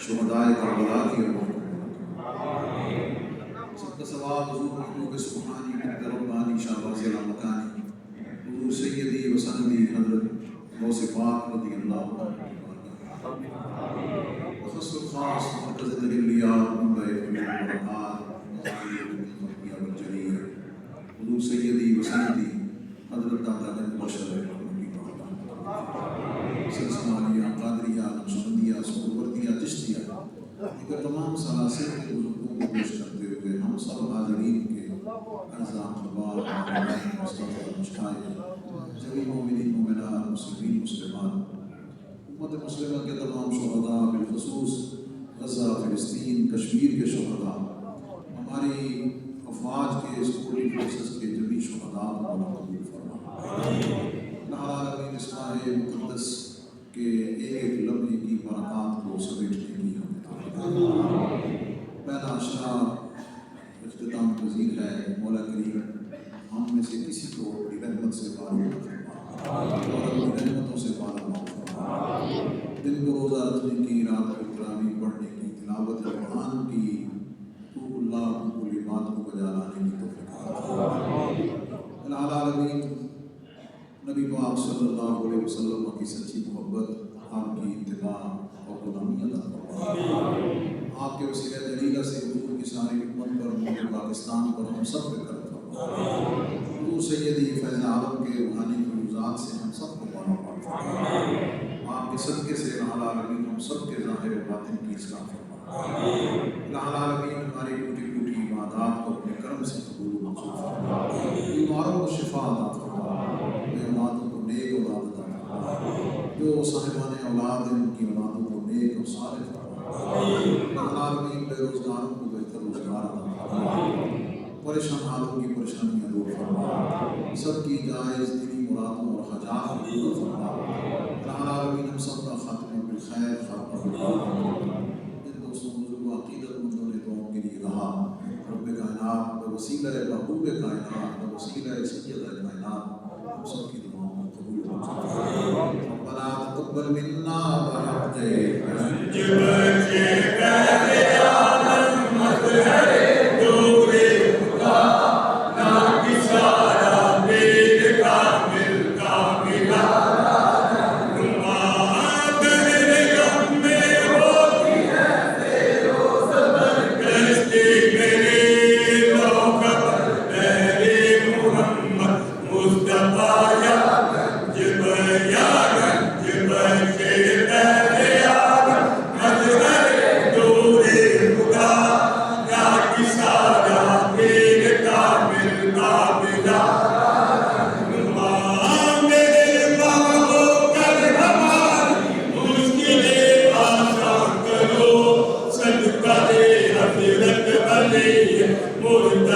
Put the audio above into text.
शुहदाए Karbala की सवाब हुजूर के सुभानी रब्बानी शाबाज़ मकानी हुजूर सय्यदी व सनदी हज़रत गौस पाक रज़ियल्लाहु अन्हु ख़ुसूस ख़ास मरकज़ तजल्लिया मुंबई बरक़ात हुजूर सय्यदी व सनदी हज़रत दाता गंज बशर सिलसिला कादरिया नक्शबंदिया सुहरवर्दिया चिश्तिया इनके तमाम सलासिल के बुजुर्गों को पेश करते हुए हम सब हाज़रीन के अज़ा ख़बार जमीन मोमिनीन मोमिनात मुस्लिमीन मुस्लिमात उम्मत मुस्लिमा के तमाम शुहदा बिलख़ुसूस गज़ा फ़िलिस्तीन कश्मीर के शुहदा हमारी अफ़वाज के सिक्योरिटी फोर्सेस के जमी शुहदा को कबूल फरमा। इस्लाह मुक़द्दस के एक लम्हे की बरक़ात को समेटने की पहला अशरा इख्तिताम पज़ीर है। मौला करीम हम में से किसी को अपनी रहमत से मारूम और अपनी रहमतों से मारूम दिन को रोज़ा रखने की, रात को तरावी पढ़ने की, तिलावत कुरान की, हुकूकुल्लाह हुकूकुलिबात को बजा लाने की तौफ़ीक़ आमीन। नबी पाक सल्लल्लाहु अलैहि वसल्लम की सच्ची मोहब्बत, आपकी इत्तिबा और गुलामी अता फरमाए। आपके वसीला जलीला से हुजूर की सारी उम्मत पर, मुल्क पाकिस्तान पर, हम सब पे करम फरमाए। हुजूर सय्यदी फैज़ आलम के रूहानी फयूज़ात से हम सब को मानो फरमाए। आपके सदक़े से आलमीन हम सब के ज़ाहिर व बातिन की इस्लाह फरमाए। आलमीन हमारी टूटी टूटी इबादत को अपने करम से कबूल मंजूर फरमाए। बीमारों को शिफा अता फरमाए, औलादों को नेक औलाद अता फरमाए, जो साहिबाने औलाद हैं उनकी औलादों को नेक और सालिह फरमाए। आलमीन बेरोज़गारों को बेहतर रोज़गार अता फरमाए, परेशान हालों की परेशानियाँ दूर फरमाए, सबकी जायज़ दीनी मुरादों और हाजात को पूरा फरमाए। आलमीन हम सब का खात्मा बिखैर खात्मा फरमाए। जिन दोस्तों बुजुर्गों अक़ीदतमंदों ने दुआओं के लिए कहा, रब्बे कायनात वसीला महबूबे कायनात वसीला सय्यदे कायनात हम सब की दुआओं को कबूल फरमाए। रब्बना तक़ब्बल मिन्ना व हक़्क़े Murid